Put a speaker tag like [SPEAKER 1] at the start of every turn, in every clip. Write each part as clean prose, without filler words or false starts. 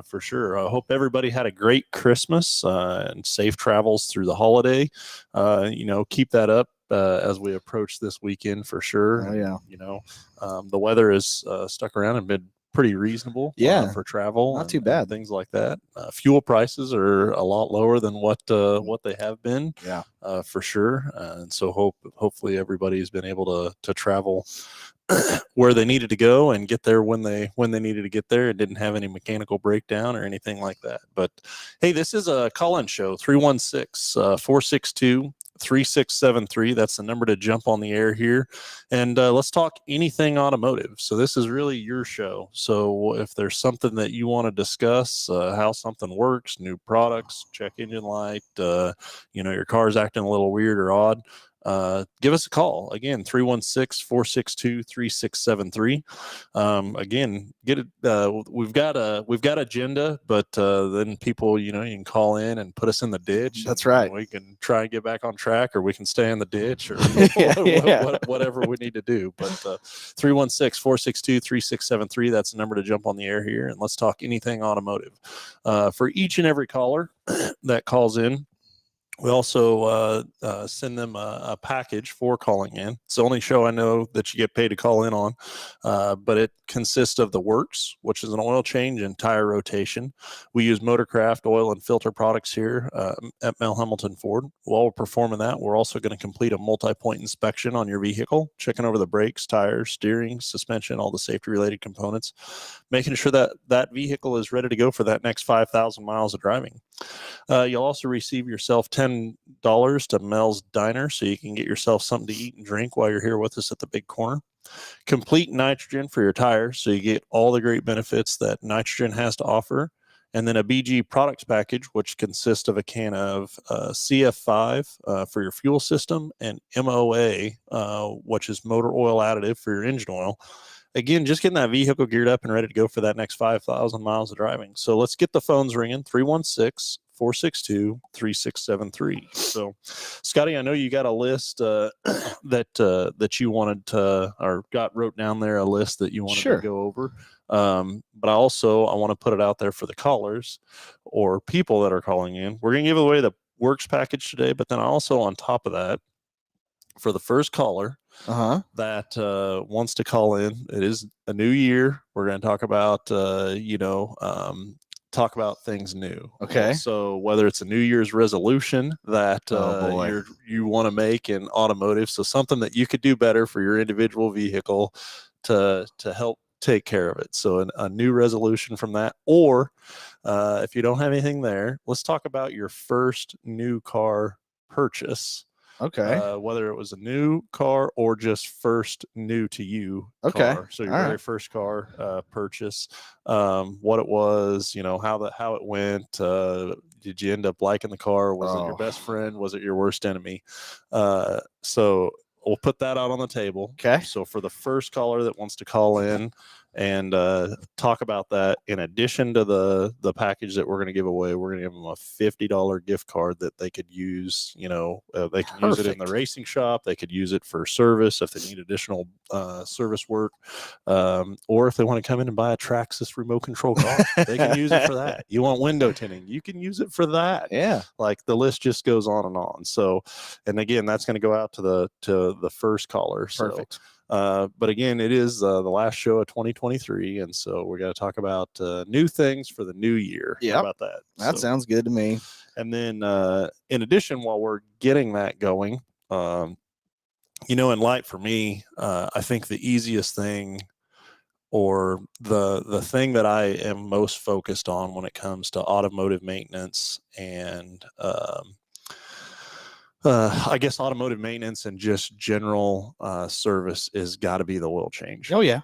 [SPEAKER 1] for sure. I hope everybody had a great Christmas and safe travels through the holiday. Keep that up as we approach this weekend for sure.
[SPEAKER 2] Oh, yeah.
[SPEAKER 1] The weather is stuck around and been pretty reasonable for travel.
[SPEAKER 2] Not too bad.
[SPEAKER 1] And things like that. Fuel prices are a lot lower than what they have been.
[SPEAKER 2] Yeah.
[SPEAKER 1] For sure. And so hopefully everybody's been able to travel where they needed to go and get there when they needed to get there. It didn't have any mechanical breakdown or anything like that. But hey, this is a call-in show, 316-462-3673. That's the number to jump on the air here. And let's talk anything automotive. So this is really your show. So if there's something that you want to discuss, how something works, new products, check engine light, your car's acting a little weird or odd, give us a call. Again, 316-462-3673. Again, get it. We've got agenda, but then people, you can call in and put us in the ditch.
[SPEAKER 2] That's right.
[SPEAKER 1] We can try and get back on track, or we can stay in the ditch, or whatever we need to do. But 316-462-3673. That's the number to jump on the air here, and let's talk anything automotive. For each and every caller that calls in, we also send them a package for calling in. It's the only show I know that you get paid to call in on, but it consists of the works, which is an oil change and tire rotation. We use Motorcraft oil and filter products here at Hambelton Ford. While we're performing that, we're also going to complete a multi-point inspection on your vehicle, checking over the brakes, tires, steering, suspension, all the safety-related components, making sure that that vehicle is ready to go for that next 5,000 miles of driving. You'll also receive yourself $10 to Mel's Diner, so you can get yourself something to eat and drink while you're here with us at the Big Corner. Complete nitrogen for your tires, so you get all the great benefits that nitrogen has to offer. And then a BG products package, which consists of a can of CF5 for your fuel system, and MOA, which is motor oil additive for your engine oil. Again, just getting that vehicle geared up and ready to go for that next 5,000 miles of driving. So let's get the phones ringing, 316-462-3673. So, Scotty, I know you got a list that you wanted to, or wrote down there a list that you wanted to go over. But I want to put it out there for the callers or people that are calling in. We're going to give away the works package today, but then also on top of that, for the first caller that wants to call in, it is a new year. We're going to talk about, talk about things new.
[SPEAKER 2] Okay.
[SPEAKER 1] So whether it's a New Year's resolution that you want to make in automotive, so something that you could do better for your individual vehicle to help take care of it. So a new resolution from that, or if you don't have anything there, let's talk about your first new car purchase.
[SPEAKER 2] Okay.
[SPEAKER 1] Whether it was a new car or just first new to you car. So your very first car purchase, what it was, how it went. Did you end up liking the car? Was it your best friend? Was it your worst enemy? So we'll put that out on the table.
[SPEAKER 2] Okay.
[SPEAKER 1] So for the first caller that wants to call in and talk about that, in addition to the package that we're going to give away, we're going to give them a $50 gift card that they could use. They can use it in the racing shop. They could use it for service if they need additional service work, or if they want to come in and buy a Traxxas remote control car, they can use it for that. You want window tinting, you can use it for that.
[SPEAKER 2] Yeah.
[SPEAKER 1] Like the list just goes on and on. So, and again, that's going to go out to the first caller.
[SPEAKER 2] Perfect.
[SPEAKER 1] So, but again, it is the last show of 2023, and so we're going to talk about new things for the new year.
[SPEAKER 2] Yeah,
[SPEAKER 1] how about that?
[SPEAKER 2] That sounds good to me.
[SPEAKER 1] And then, in addition, while we're getting that going, in light for me, I think the easiest thing, or the thing that I am most focused on when it comes to automotive maintenance and I guess automotive maintenance and just general service is got to be the oil change.
[SPEAKER 2] Oh, yeah.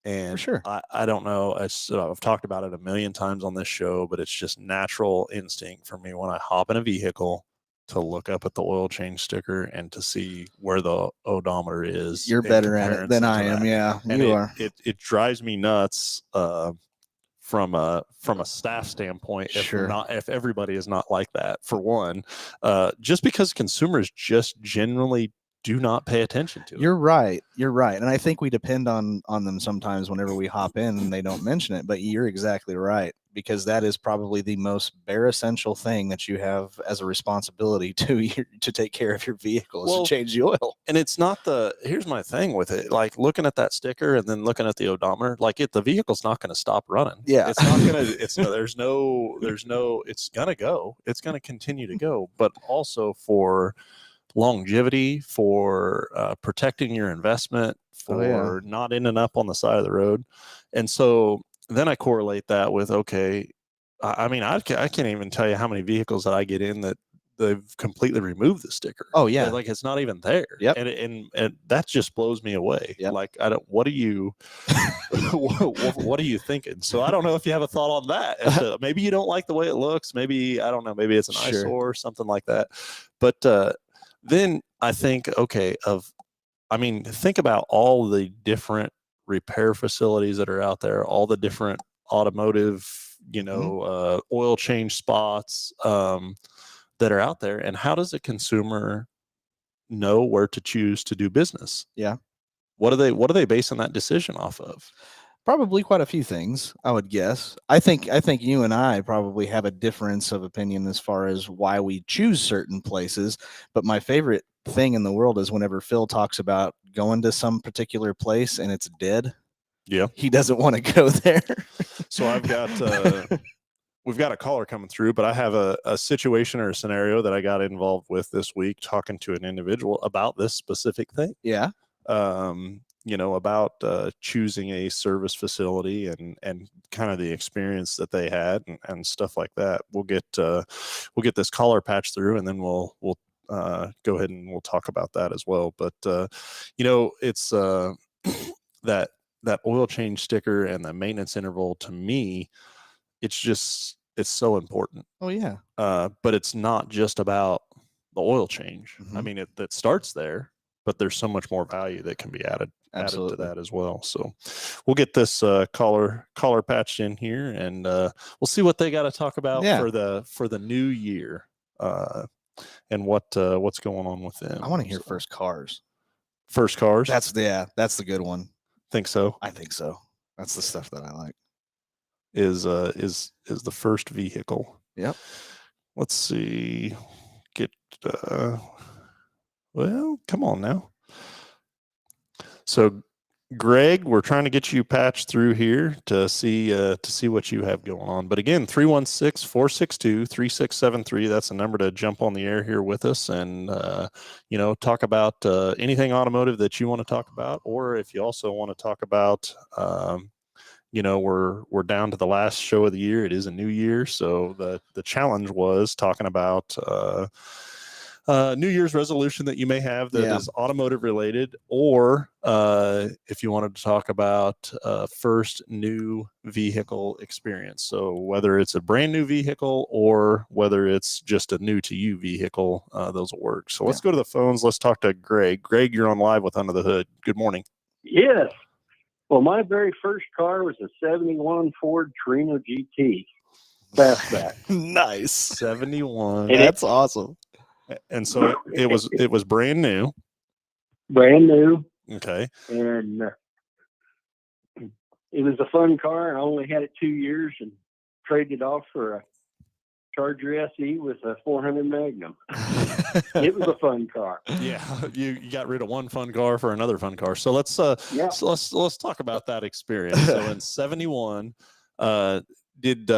[SPEAKER 1] And
[SPEAKER 2] for sure.
[SPEAKER 1] I don't know. I've talked about it a million times on this show, but it's just natural instinct for me when I hop in a vehicle to look up at the oil change sticker and to see where the odometer is.
[SPEAKER 2] You're better at it than I am. Yeah, you are.
[SPEAKER 1] It drives me nuts. From a staff standpoint, if everybody is not like that, for one, just because consumers just generally do not pay attention to it.
[SPEAKER 2] You're right. And I think we depend on them sometimes whenever we hop in and they don't mention it, but you're exactly right, because that is probably the most bare essential thing that you have as a responsibility to take care of your vehicle is to change the oil.
[SPEAKER 1] And it's not here's my thing with it, like looking at that sticker and then looking at the odometer, like the vehicle's not going to stop running.
[SPEAKER 2] Yeah.
[SPEAKER 1] It's not going to, it's going to go, it's going to continue to go, but also for longevity, for protecting your investment, for not ending up on the side of the road. And so then I correlate that with, okay, I mean, I can't even tell you how many vehicles that I get in that they've completely removed the sticker.
[SPEAKER 2] Oh yeah.
[SPEAKER 1] Like it's not even there.
[SPEAKER 2] Yep.
[SPEAKER 1] And that just blows me away.
[SPEAKER 2] Yep.
[SPEAKER 1] Like, what are you what are you thinking? So I don't know if you have a thought on that. Maybe you don't like the way it looks. Maybe, I don't know, maybe it's an eyesore or something like that. But then I think, think about all the different repair facilities that are out there, all the different automotive, oil change spots that are out there. And how does a consumer know where to choose to do business?
[SPEAKER 2] Yeah.
[SPEAKER 1] What are they basing that decision off of?
[SPEAKER 2] Probably quite a few things, I would guess. I think you and I probably have a difference of opinion as far as why we choose certain places. But my favorite thing in the world is whenever Phil talks about going to some particular place and it's dead.
[SPEAKER 1] Yeah.
[SPEAKER 2] He doesn't want to go there.
[SPEAKER 1] So I've got we've got a caller coming through, but I have a situation or a scenario that I got involved with this week, talking to an individual about this specific thing.
[SPEAKER 2] Yeah.
[SPEAKER 1] About choosing a service facility and kind of the experience that they had and stuff like that. We'll get this caller patch through, and then we'll go ahead and we'll talk about that as well. But it's that oil change sticker and the maintenance interval, to me, it's so important.
[SPEAKER 2] Oh yeah.
[SPEAKER 1] But it's not just about the oil change.
[SPEAKER 2] Mm-hmm.
[SPEAKER 1] I mean, it starts there, but there's so much more value that can be added to that as well. So we'll get this caller patched in here, and we'll see what they got to talk about for the new year, and what's going on with them.
[SPEAKER 2] I want to hear first cars.
[SPEAKER 1] First cars.
[SPEAKER 2] That's the good one.
[SPEAKER 1] Think so?
[SPEAKER 2] I think so. That's the stuff that I like.
[SPEAKER 1] Is the first vehicle.
[SPEAKER 2] Yep.
[SPEAKER 1] Let's see. Well, come on now. So, Greg, we're trying to get you patched through here to see what you have going on. But again, 316-462-3673. That's the number to jump on the air here with us and talk about anything automotive that you want to talk about, or if you also want to talk about we're down to the last show of the year. It is a new year, so the challenge was talking about New Year's resolution that you may have that is automotive related, or if you wanted to talk about first new vehicle experience. So whether it's a brand new vehicle or whether it's just a new to you vehicle, those will work. So let's go to the phones. Let's talk to Greg. Greg, you're on live with Under the Hood. Good morning.
[SPEAKER 3] Yes. Well, my very first car was a 71 Ford Torino GT fastback.
[SPEAKER 2] Nice.
[SPEAKER 1] 71.
[SPEAKER 2] That's awesome.
[SPEAKER 1] And so it was brand new.
[SPEAKER 3] Brand new.
[SPEAKER 1] Okay.
[SPEAKER 3] And it was a fun car. I only had it 2 years and traded it off for a Charger SE with a 400 Magnum. It was a fun car.
[SPEAKER 1] Yeah, you got rid of one fun car for another fun car. So let's talk about that experience. So in 71, did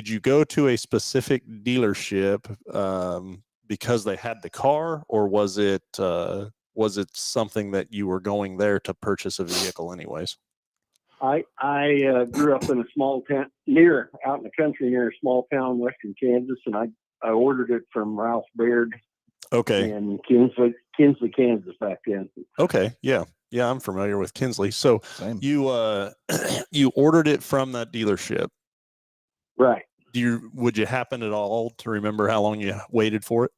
[SPEAKER 1] you go to a specific dealership because they had the car, or was it something that you were going there to purchase a vehicle anyways?
[SPEAKER 3] I grew up in a small town out in the country near a small town in western Kansas, and I ordered it from Ralph Baird.
[SPEAKER 1] Okay.
[SPEAKER 3] In Kinsley, Kansas back then.
[SPEAKER 1] Okay. Yeah. Yeah, I'm familiar with Kinsley. So
[SPEAKER 2] Same.
[SPEAKER 1] you ordered it from that dealership.
[SPEAKER 3] Right.
[SPEAKER 1] Would you happen at all to remember how long you waited for it?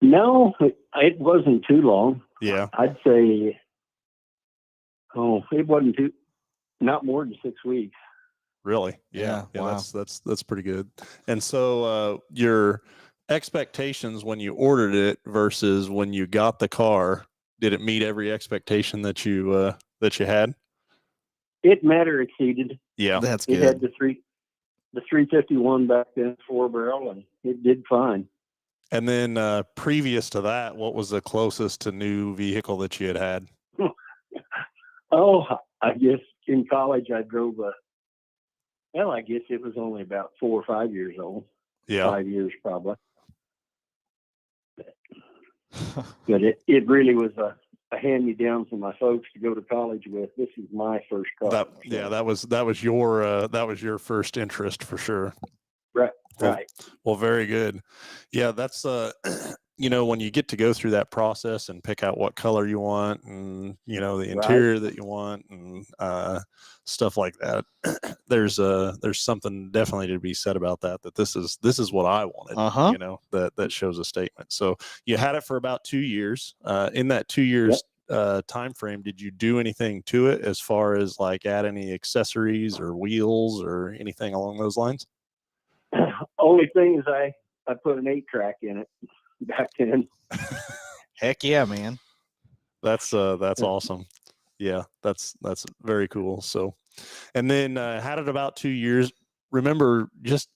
[SPEAKER 3] No, it wasn't too long.
[SPEAKER 1] Yeah.
[SPEAKER 3] I'd say, it wasn't not more than 6 weeks.
[SPEAKER 1] Really? Yeah.
[SPEAKER 2] Wow.
[SPEAKER 1] That's pretty good. And so your expectations when you ordered it versus when you got the car, did it meet every expectation that you had?
[SPEAKER 3] It matter exceeded.
[SPEAKER 1] Yeah,
[SPEAKER 2] That's
[SPEAKER 3] It
[SPEAKER 2] good.
[SPEAKER 3] had the 351 back then, 4-barrel, and it did fine.
[SPEAKER 1] And then previous to that, what was the closest to new vehicle that you had?
[SPEAKER 3] Oh, I guess in college I drove I guess it was only about 4 or 5 years old.
[SPEAKER 1] Yeah.
[SPEAKER 3] 5 years probably. But it really was a hand-me-down for my folks to go to college with. This is my first car.
[SPEAKER 1] That was your first interest for sure.
[SPEAKER 3] Right.
[SPEAKER 1] Right. Well, very good. Yeah, that's when you get to go through that process and pick out what color you want and the interior that you want and stuff like that. There's something definitely to be said about that this is what I wanted. That shows a statement. So you had it for about 2 years. In that 2 years time frame, did you do anything to it as far as like add any accessories or wheels or anything along those lines?
[SPEAKER 3] Only thing is I put an 8-track in it back then.
[SPEAKER 2] Heck yeah, man.
[SPEAKER 1] That's awesome. Yeah, that's very cool. So, and then had it about 2 years. Remember just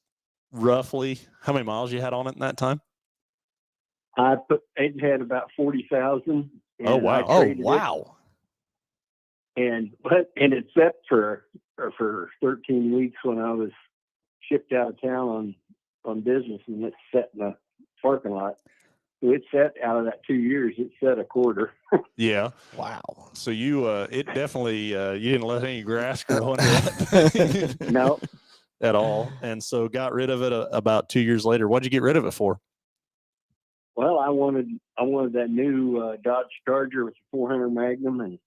[SPEAKER 1] roughly how many miles you had on it in that time?
[SPEAKER 3] It had about 40,000.
[SPEAKER 1] Oh wow!
[SPEAKER 3] And it sat for 13 weeks when I was shipped out of town on business, and it sat in a parking lot. So it sat out of that 2 years. It sat a quarter.
[SPEAKER 1] Yeah.
[SPEAKER 2] Wow.
[SPEAKER 1] So you it definitely you didn't let any grass grow under that.
[SPEAKER 3] No.
[SPEAKER 1] At all. And so got rid of it about 2 years later. What'd you get rid of it for?
[SPEAKER 3] Well, I wanted that new Dodge Charger with the 400 Magnum,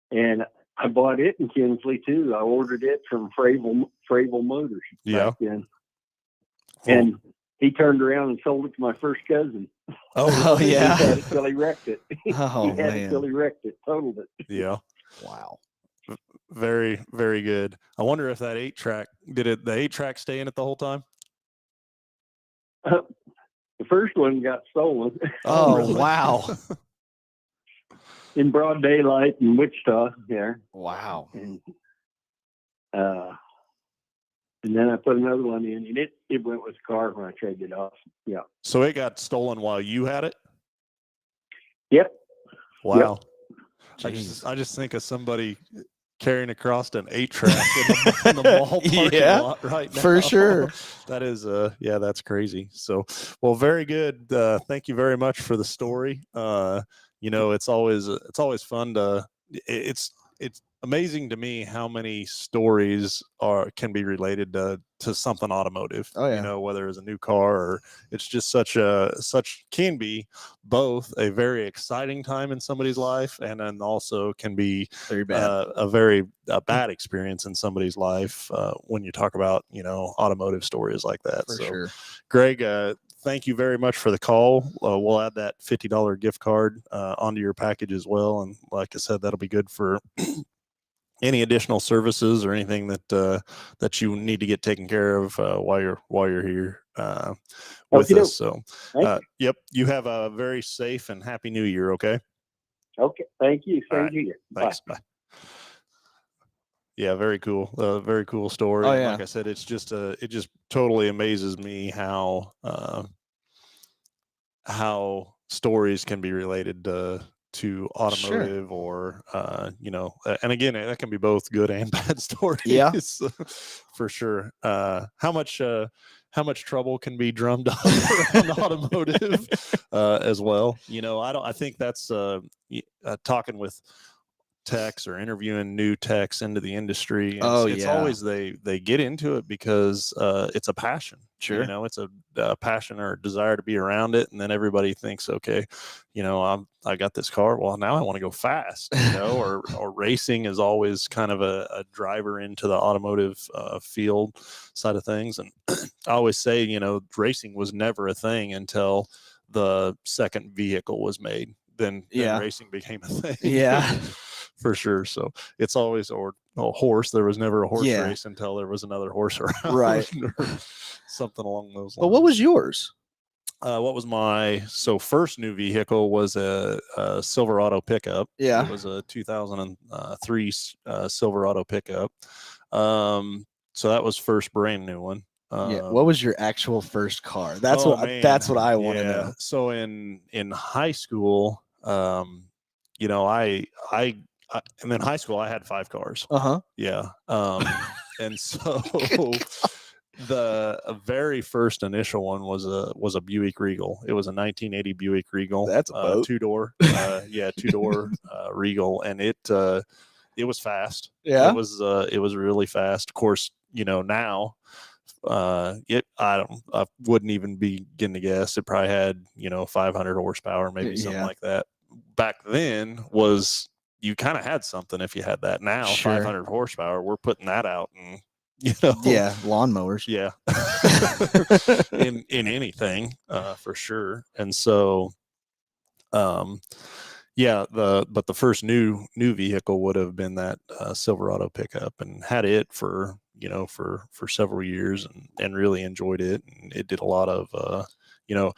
[SPEAKER 3] and I bought it in Kinsley too. I ordered it from Fravel Motors back then. And he turned around and sold it to my first cousin.
[SPEAKER 2] Oh yeah.
[SPEAKER 3] He had it till he wrecked it.
[SPEAKER 2] Oh,
[SPEAKER 3] he had it till he wrecked it, totaled it.
[SPEAKER 1] Yeah.
[SPEAKER 2] Wow.
[SPEAKER 1] Very, very good. I wonder if that 8-track, the 8-track stay in it the whole time?
[SPEAKER 3] The first one got stolen.
[SPEAKER 2] Oh,
[SPEAKER 1] really?
[SPEAKER 2] Wow.
[SPEAKER 3] In broad daylight in Wichita there.
[SPEAKER 2] Wow.
[SPEAKER 3] And then I put another one in, and it went with the car when I traded it off. Yeah.
[SPEAKER 1] So it got stolen while you had it?
[SPEAKER 3] Yep.
[SPEAKER 1] Wow.
[SPEAKER 2] Yep.
[SPEAKER 1] I just think of somebody carrying across an 8-track in the mall parking lot right now.
[SPEAKER 2] For sure.
[SPEAKER 1] That is that's crazy. So, well, very good. Thank you very much for the story. It's always fun to it's amazing to me how many stories can be related to something automotive.
[SPEAKER 2] Oh yeah.
[SPEAKER 1] Whether it's a new car or it's just can be both a very exciting time in somebody's life and then also can be
[SPEAKER 2] very bad.
[SPEAKER 1] A very bad experience in somebody's life when you talk about automotive stories like that.
[SPEAKER 2] For sure.
[SPEAKER 1] Greg, thank you very much for the call. We'll add that $50 gift card onto your package as well, and like I said, that'll be good for any additional services or anything that you need to get taken care of while you're here with us. So, yep, you have a very safe and happy New Year. Okay.
[SPEAKER 3] Okay. Thank you. Same to you.
[SPEAKER 1] Thanks. Bye. Yeah, very cool. Very cool story.
[SPEAKER 2] Oh, yeah.
[SPEAKER 1] Like I said, it just totally amazes me how stories can be related to automotive or and again, that can be both good and bad stories.
[SPEAKER 2] Yeah.
[SPEAKER 1] For sure. How much trouble can be drummed up around automotive as well. I think that's talking with techs or interviewing new techs into the industry. It's always they get into it because it's a passion.
[SPEAKER 2] Sure.
[SPEAKER 1] It's a passion or a desire to be around it, and then everybody thinks, okay, I got this car, well now I want to go fast. Or racing is always kind of a driver into the automotive field side of things. And I always say, racing was never a thing until the second vehicle was made. Then racing became a thing.
[SPEAKER 2] Yeah.
[SPEAKER 1] For sure. So it's always a horse. There was never a horse race until there was another horse around.
[SPEAKER 2] Right.
[SPEAKER 1] Or something along those lines.
[SPEAKER 2] Well, what was yours?
[SPEAKER 1] What was my first new vehicle was a Silverado pickup.
[SPEAKER 2] Yeah.
[SPEAKER 1] It was a 2003 Silverado pickup. So that was first brand new one.
[SPEAKER 2] Yeah. What was your actual first car? That's what I want to know.
[SPEAKER 1] So in high school, you know, I and in high school I had 5 cars. Yeah. And so the very first initial one was a Buick Regal. It was a 1980 Buick Regal.
[SPEAKER 2] That's a boat.
[SPEAKER 1] 2-door. Yeah, 2-door Regal, and it was fast.
[SPEAKER 2] Yeah.
[SPEAKER 1] It was really fast. Of course, you know, now I wouldn't even begin to guess. It probably had, you know, 500 horsepower, maybe something like that. Back then you kind of had something if you had that. Now,
[SPEAKER 2] Sure.
[SPEAKER 1] 500 horsepower, we're putting that out, and you know,
[SPEAKER 2] lawnmowers.
[SPEAKER 1] Yeah, in anything, for sure. And so, yeah, but the first new vehicle would have been that Silverado pickup, and had it for, you know, for several years, and really enjoyed it. And it did a lot of, you know,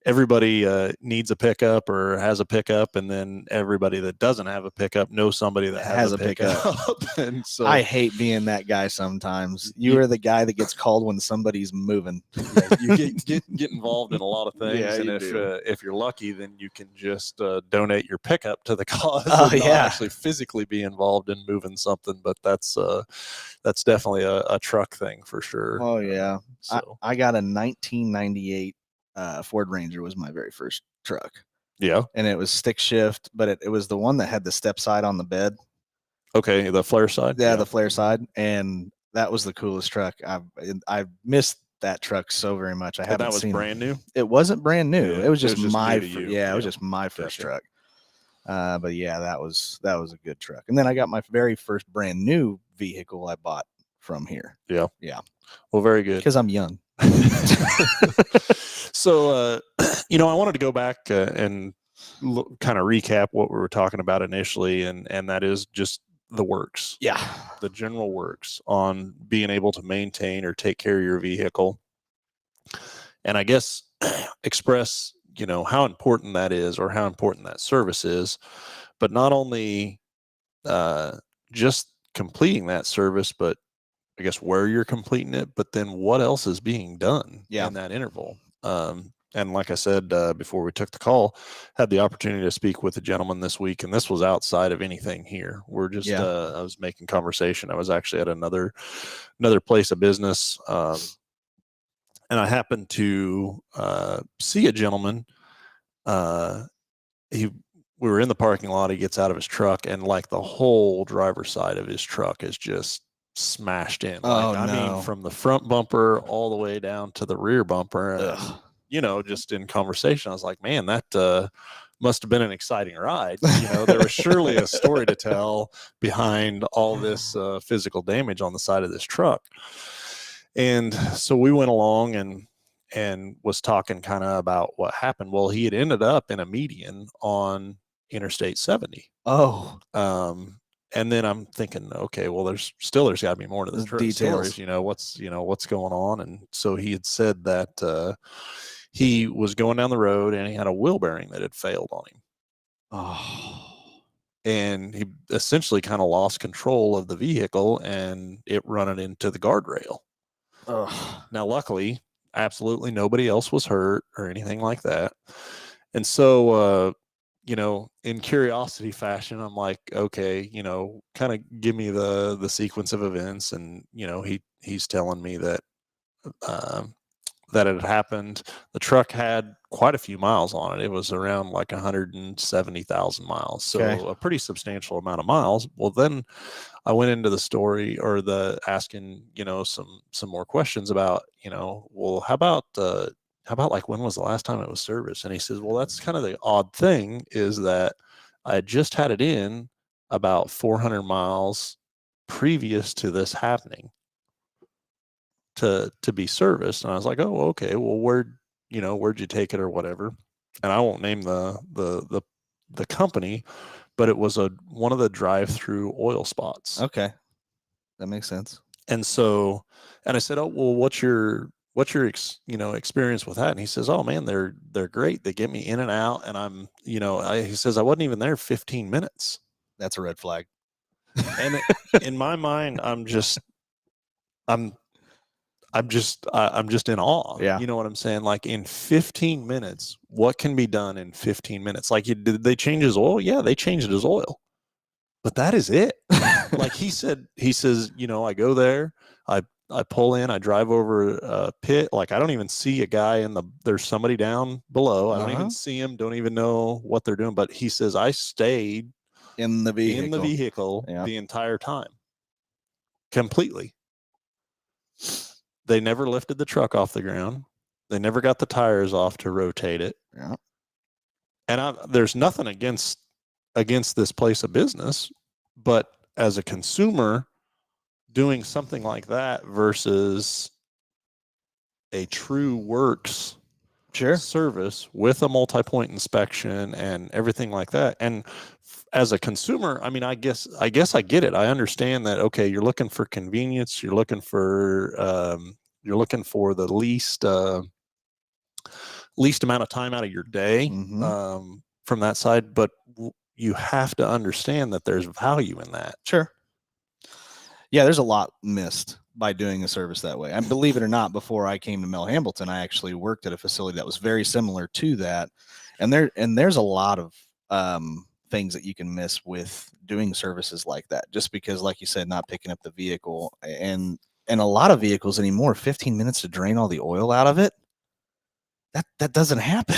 [SPEAKER 1] everybody needs a pickup or has a pickup, and then everybody that doesn't have a pickup knows somebody that has a pickup. And so
[SPEAKER 2] I hate being that guy sometimes. You are the guy that gets called when somebody's moving.
[SPEAKER 1] You get involved in a lot of things.
[SPEAKER 2] Yeah,
[SPEAKER 1] and if you're lucky, then you can just donate your pickup to the cause.
[SPEAKER 2] Oh,
[SPEAKER 1] and
[SPEAKER 2] yeah.
[SPEAKER 1] not actually physically be involved in moving something. But that's definitely a truck thing for sure.
[SPEAKER 2] Oh yeah.
[SPEAKER 1] So
[SPEAKER 2] I got a 1998 Ford Ranger was my very first truck,
[SPEAKER 1] yeah.
[SPEAKER 2] and it was stick shift, but it was the one that had the step side on the bed.
[SPEAKER 1] Okay, the flare side.
[SPEAKER 2] Yeah, the flare side, and that was the coolest truck. I missed that truck so very much. I haven't
[SPEAKER 1] that was
[SPEAKER 2] seen
[SPEAKER 1] brand new.
[SPEAKER 2] It wasn't brand new.
[SPEAKER 1] Yeah,
[SPEAKER 2] it was just
[SPEAKER 1] new
[SPEAKER 2] my
[SPEAKER 1] to you.
[SPEAKER 2] it was just my first
[SPEAKER 1] Gotcha.
[SPEAKER 2] truck. But yeah, that was a good truck. And then I got my very first brand new vehicle I bought from here.
[SPEAKER 1] Yeah.
[SPEAKER 2] Yeah.
[SPEAKER 1] Well, very good.
[SPEAKER 2] Because I'm young.
[SPEAKER 1] So, you know, I wanted to go back and kind of recap what we were talking about initially, and that is just the works.
[SPEAKER 2] Yeah.
[SPEAKER 1] The general works on being able to maintain or take care of your vehicle. And I guess express, you know, how important that is, or how important that service is, but not only just completing that service, but I guess where you're completing it, but then what else is being done in that interval. And like I said, before we took the call, had the opportunity to speak with a gentleman this week, and this was outside of anything here. We're just, I was making conversation. I was actually at another place of business. And I happened to see a gentleman. We were in the parking lot. He gets out of his truck, and like the whole driver's side of his truck is just smashed in. I mean, from the front bumper all the way down to the rear bumper. And, you know, just in conversation, I was like, man, that must have been an exciting ride. You know, there was surely a story to tell behind all this physical damage on the side of this truck. And so we went along and was talking kind of about what happened. Well, he had ended up in a median on Interstate 70.
[SPEAKER 2] Oh.
[SPEAKER 1] And then I'm thinking, okay, well, there's got to be more to this
[SPEAKER 2] details.
[SPEAKER 1] Stories, what's going on. And so he had said that he was going down the road and he had a wheel bearing that had failed on him.
[SPEAKER 2] Oh.
[SPEAKER 1] And he essentially kind of lost control of the vehicle, and it running into the guardrail. Now, luckily, absolutely nobody else was hurt or anything like that. And so, you know, in curiosity fashion, I'm like, okay, you know, kind of give me the sequence of events. And, you know, he's telling me that that it had happened. The truck had quite a few miles on it. It was around like 170,000 miles. So a pretty substantial amount of miles. Well, then I went into the story, or the asking, you know, some more questions about, you know, well, how about like when was the last time it was serviced? And he says, well, that's kind of the odd thing, is that I just had it in about 400 miles previous to this happening to be serviced. And I was like, oh, okay, well, where'd you take it or whatever? And I won't name the company, but it was one of the drive-through oil spots.
[SPEAKER 2] Okay. That makes sense.
[SPEAKER 1] And so, and I said, oh, well, what's your experience with that? And he says, oh man, they're great. They get me in and out, and I'm, he says I wasn't even there 15 minutes.
[SPEAKER 2] That's a red flag.
[SPEAKER 1] And in my mind, I'm just in awe.
[SPEAKER 2] Yeah.
[SPEAKER 1] You know what I'm saying? Like in 15 minutes, what can be done in 15 minutes? Like, did they change his oil? Yeah, they changed his oil, but that is it. Like he says, I go there, I pull in, I drive over a pit. Like I don't even see a guy there's somebody down below. I don't even see him, don't even know what they're doing. But he says, I stayed
[SPEAKER 2] in the vehicle
[SPEAKER 1] the entire time. Completely. They never lifted the truck off the ground. They never got the tires off to rotate it.
[SPEAKER 2] Yeah.
[SPEAKER 1] And there's nothing against this place of business, but as a consumer, doing something like that versus a true works service with a multi-point inspection and everything like that. And as a consumer, I mean, I guess I get it. I understand that. Okay, you're looking for convenience. You're looking for the least amount of time out of your day from that side. But you have to understand that there's value in that.
[SPEAKER 2] Sure. Yeah, there's a lot missed by doing a service that way. And believe it or not, before I came to Hambelton, I actually worked at a facility that was very similar to that. And there's a lot of things that you can miss with doing services like that, just because, like you said, not picking up the vehicle. And a lot of vehicles anymore, 15 minutes to drain all the oil out of it, that doesn't happen.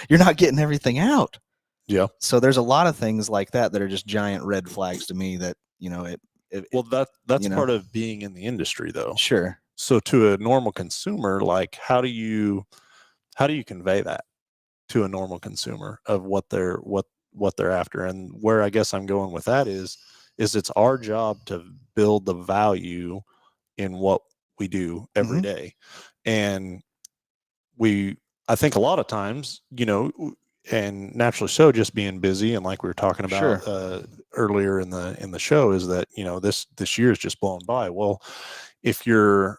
[SPEAKER 2] You're not getting everything out.
[SPEAKER 1] Yeah.
[SPEAKER 2] So there's a lot of things like that are just giant red flags to me that,
[SPEAKER 1] that's part of being in the industry, though.
[SPEAKER 2] Sure.
[SPEAKER 1] So to a normal consumer, like how do you convey that to a normal consumer of what they're after? And where I guess I'm going with that is it's our job to build the value in what we do every day. And I think a lot of times, and naturally so, just being busy, and like we were talking about earlier in the show, is that this year is just blown by. Well, if you're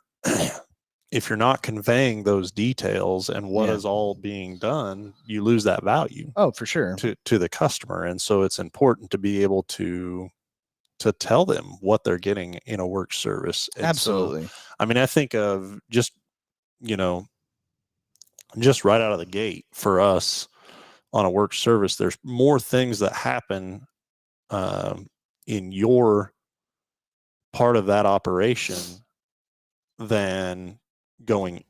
[SPEAKER 1] not conveying those details and what is all being done, you lose that value.
[SPEAKER 2] Oh, for sure.
[SPEAKER 1] To the customer. And so it's important to be able to tell them what they're getting in a work service. And
[SPEAKER 2] absolutely.
[SPEAKER 1] So, I mean, I think of just right out of the gate for us on a work service, there's more things that happen in your part of that operation than going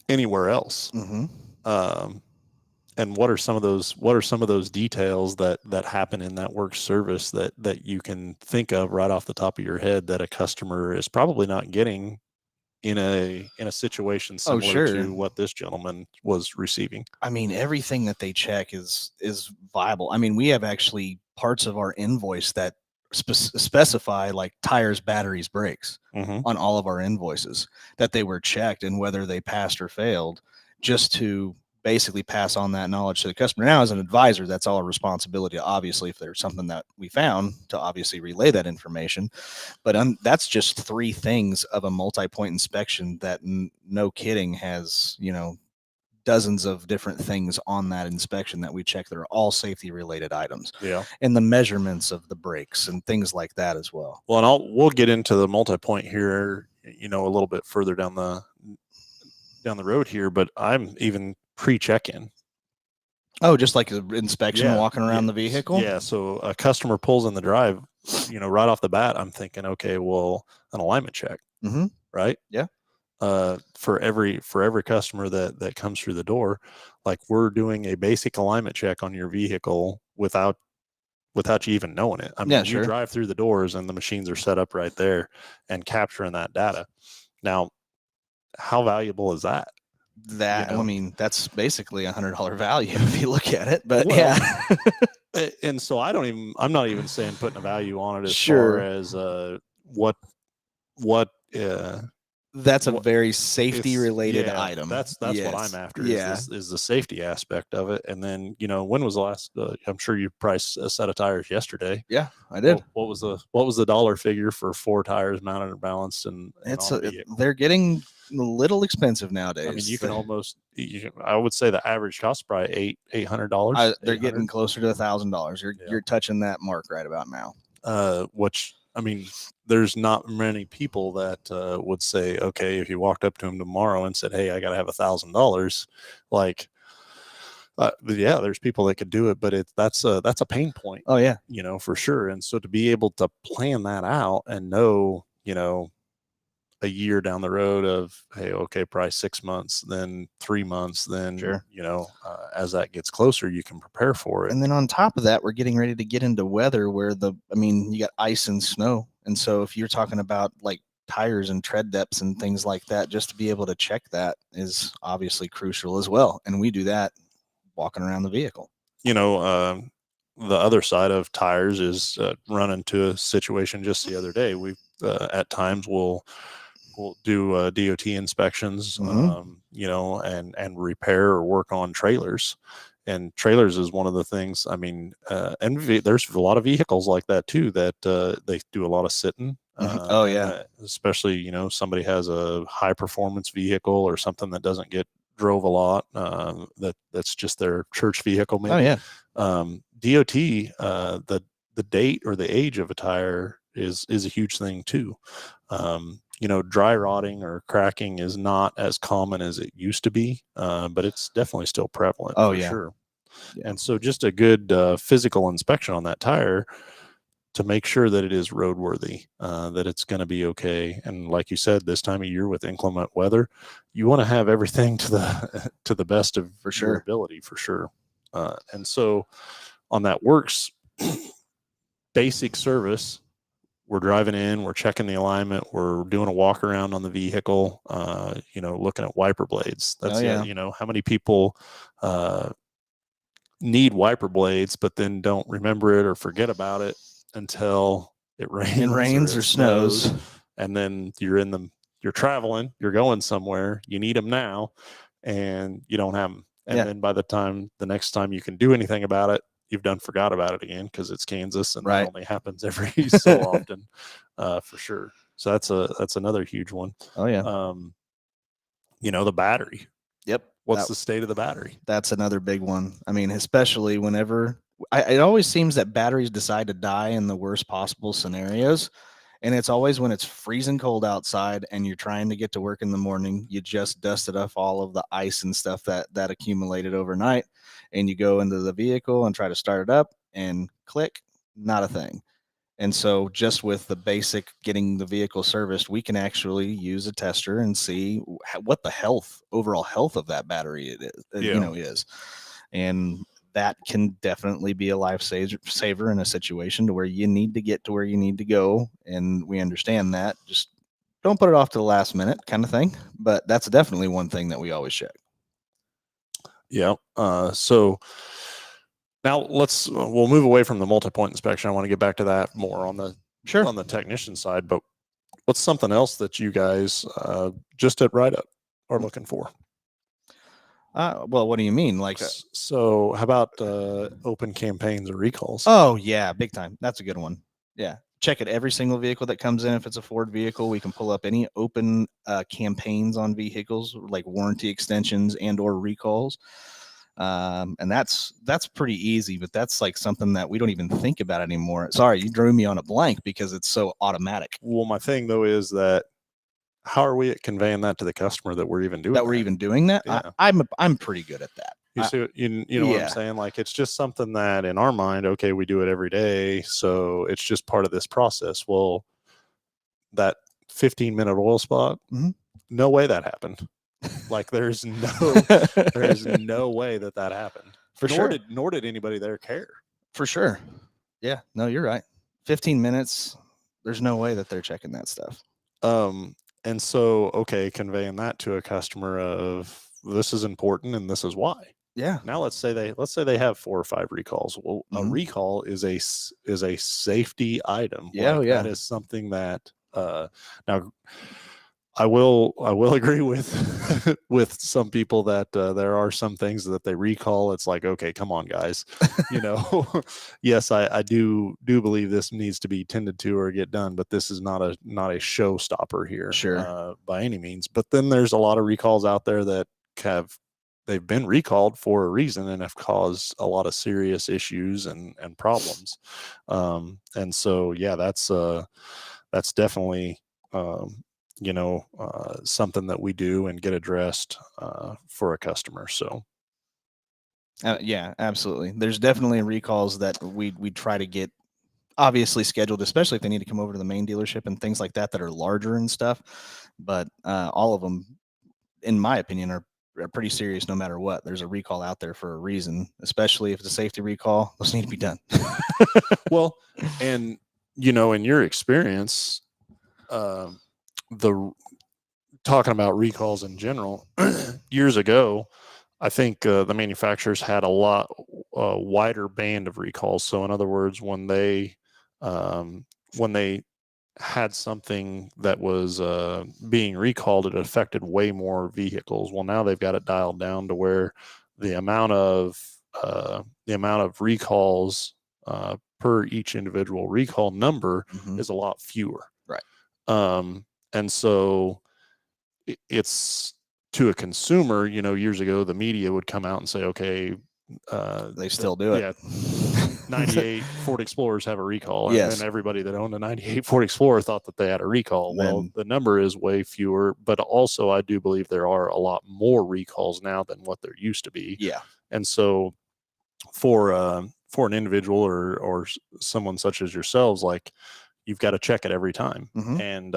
[SPEAKER 1] anywhere else. And what are some of those details that happen in that work service that you can think of right off the top of your head that a customer is probably not getting in a situation similar to what this gentleman was receiving?
[SPEAKER 2] I mean, everything that they check is viable. I mean, we have actually parts of our invoice that specify like tires, batteries, brakes on all of our invoices, that they were checked and whether they passed or failed, just to basically pass on that knowledge to the customer. Now, as an advisor, that's all a responsibility, obviously, if there's something that we found, to obviously relay that information. But that's just 3 things of a multi-point inspection that, no kidding, has, dozens of different things on that inspection that we check that are all safety related items.
[SPEAKER 1] Yeah.
[SPEAKER 2] And the measurements of the brakes and things like that as well.
[SPEAKER 1] Well, and we'll get into the multi-point here, a little bit further down the road here, but I'm even pre-check-in.
[SPEAKER 2] Oh, just like an inspection, walking around the vehicle?
[SPEAKER 1] Yeah, so a customer pulls in the drive, right off the bat, I'm thinking, okay, well, an alignment check, right?
[SPEAKER 2] Yeah.
[SPEAKER 1] For every customer that comes through the door, like, we're doing a basic alignment check on your vehicle without you even knowing it. I mean, you drive through the doors and the machines are set up right there and capturing that data. Now, how valuable is that?
[SPEAKER 2] I mean, that's basically $100 value if you look at it, but
[SPEAKER 1] and so I'm not even saying putting a value on it as far as what
[SPEAKER 2] That's a
[SPEAKER 1] Well,
[SPEAKER 2] very safety related
[SPEAKER 1] yeah,
[SPEAKER 2] item.
[SPEAKER 1] That's what
[SPEAKER 2] Yes.
[SPEAKER 1] I'm after.
[SPEAKER 2] Yeah.
[SPEAKER 1] Is the safety aspect of it. And then, when was the last? I'm sure you priced a set of tires yesterday.
[SPEAKER 2] Yeah, I did.
[SPEAKER 1] What was the dollar figure for 4 tires mounted and balanced and
[SPEAKER 2] It's
[SPEAKER 1] on a vehicle?
[SPEAKER 2] they're getting a little expensive nowadays.
[SPEAKER 1] I mean, you can almost. I would say the average cost is probably $800.
[SPEAKER 2] They're getting closer to $1,000. You're touching that mark right about now.
[SPEAKER 1] Which, I mean, there's not many people that would say, okay, if you walked up to him tomorrow and said, hey, I got to have $1,000, like, yeah, there's people that could do it, but that's a pain point.
[SPEAKER 2] Oh yeah,
[SPEAKER 1] for sure. And so to be able to plan that out and know, a year down the road of, hey, okay, probably 6 months, then 3 months, then,
[SPEAKER 2] sure.
[SPEAKER 1] As that gets closer, you can prepare for it.
[SPEAKER 2] And then on top of that, we're getting ready to get into weather where you got ice and snow. And so if you're talking about like tires and tread depths and things like that, just to be able to check that is obviously crucial as well. And we do that walking around the vehicle.
[SPEAKER 1] The other side of tires is run into a situation just the other day. We at times we'll do DOT inspections, and repair or work on trailers. And trailers is one of the things. I mean, there's a lot of vehicles like that too that they do a lot of sitting.
[SPEAKER 2] Oh yeah,
[SPEAKER 1] especially somebody has a high performance vehicle or something that doesn't get drove a lot. That's just their church vehicle. Maybe.
[SPEAKER 2] Oh yeah.
[SPEAKER 1] DOT, the date or the age of a tire is a huge thing too. Dry rotting or cracking is not as common as it used to be, but it's definitely still prevalent.
[SPEAKER 2] Oh,
[SPEAKER 1] for
[SPEAKER 2] yeah.
[SPEAKER 1] sure.
[SPEAKER 2] Yeah.
[SPEAKER 1] And so just a good physical inspection on that tire to make sure that it is roadworthy, that it's going to be okay. And like you said, this time of year with inclement weather, you want to have everything to the best of your ability, for sure. And so on that works basic service, we're driving in, we're checking the alignment, we're doing a walk around on the vehicle, looking at wiper blades. That's how many people need wiper blades, but then don't remember it or forget about it until it rains,
[SPEAKER 2] or snows.
[SPEAKER 1] And then you're traveling, you're going somewhere, you need them now, and you don't have them. And then by the next time you can do anything about it, you've forgot about it again, because it's Kansas and that only happens every so often, for sure. So that's another huge one.
[SPEAKER 2] Oh yeah.
[SPEAKER 1] The battery.
[SPEAKER 2] Yep.
[SPEAKER 1] What's the state of the battery?
[SPEAKER 2] That's another big one. I mean, especially whenever it always seems that batteries decide to die in the worst possible scenarios. And it's always when it's freezing cold outside and you're trying to get to work in the morning, you just dusted off all of the ice and stuff that accumulated overnight, and you go into the vehicle and try to start it up and click, not a thing. And so just with the basic getting the vehicle serviced, we can actually use a tester and see what the overall health of that battery is. And that can definitely be a lifesaver in a situation to where you need to get to where you need to go. And we understand that. Just don't put it off to the last minute kind of thing. But that's definitely one thing that we always check.
[SPEAKER 1] Yeah. So now we'll move away from the multi-point inspection. I want to get back to that more on the technician side, but what's something else that you guys just at Write Up are looking for?
[SPEAKER 2] Well, what do you mean? Like,
[SPEAKER 1] so how about open campaigns or recalls?
[SPEAKER 2] Oh yeah, big time. That's a good one. Yeah. Check it every single vehicle that comes in. If it's a Ford vehicle, we can pull up any open campaigns on vehicles, like warranty extensions and or recalls. And that's pretty easy, but that's like something that we don't even think about anymore. Sorry, you drew me on a blank because it's so automatic.
[SPEAKER 1] Well, my thing though is that how are we conveying that to the customer that we're even doing that?
[SPEAKER 2] We're even doing that?
[SPEAKER 1] Yeah.
[SPEAKER 2] I'm pretty good at that.
[SPEAKER 1] You see, you know what I'm saying? Like, it's just something that in our mind, okay, we do it every day, so it's just part of this process. Well, that 15-minute oil spot, no way that happened. Like, there's no way that happened. Nor did anybody there care.
[SPEAKER 2] For sure. Yeah. No, you're right. 15 minutes. There's no way that they're checking that stuff.
[SPEAKER 1] And so, okay, conveying that to a customer of this is important and this is why.
[SPEAKER 2] Yeah.
[SPEAKER 1] Now let's say they have 4 or 5 recalls. Well, a recall is a safety item.
[SPEAKER 2] Yeah.
[SPEAKER 1] That is something that now I will agree with with some people that there are some things that they recall. It's like, okay, come on, guys. Yes, I do believe this needs to be tended to or get done, but this is not a showstopper here,
[SPEAKER 2] Sure.
[SPEAKER 1] by any means. But then there's a lot of recalls out there that they've been recalled for a reason and have caused a lot of serious issues and problems. And so, yeah, that's definitely, something that we do and get addressed for a customer. So,
[SPEAKER 2] Yeah, absolutely. There's definitely recalls that we try to get obviously scheduled, especially if they need to come over to the main dealership and things like that are larger and stuff. But all of them, in my opinion, are pretty serious no matter what. There's a recall out there for a reason, especially if it's a safety recall. Those need to be done.
[SPEAKER 1] well, and in your experience, the talking about recalls in general, years ago, I think the manufacturers had a lot wider band of recalls. So, in other words, when they had something that was being recalled, it affected way more vehicles. Well, now they've got it dialed down to where the amount of recalls per each individual recall number is a lot fewer.
[SPEAKER 2] Right.
[SPEAKER 1] And so it's, to a consumer, years ago, the media would come out and say, okay,
[SPEAKER 2] they still do it.
[SPEAKER 1] Yeah. 98 Ford Explorers have a recall.
[SPEAKER 2] Yes.
[SPEAKER 1] And everybody that owned a 98 Ford Explorer thought that they had a recall. Well, the number is way fewer, but also I do believe there are a lot more recalls now than what there used to be.
[SPEAKER 2] Yeah.
[SPEAKER 1] And so for an individual or someone such as yourselves, like, you've got to check it every time.
[SPEAKER 2] Mm-hmm.
[SPEAKER 1] And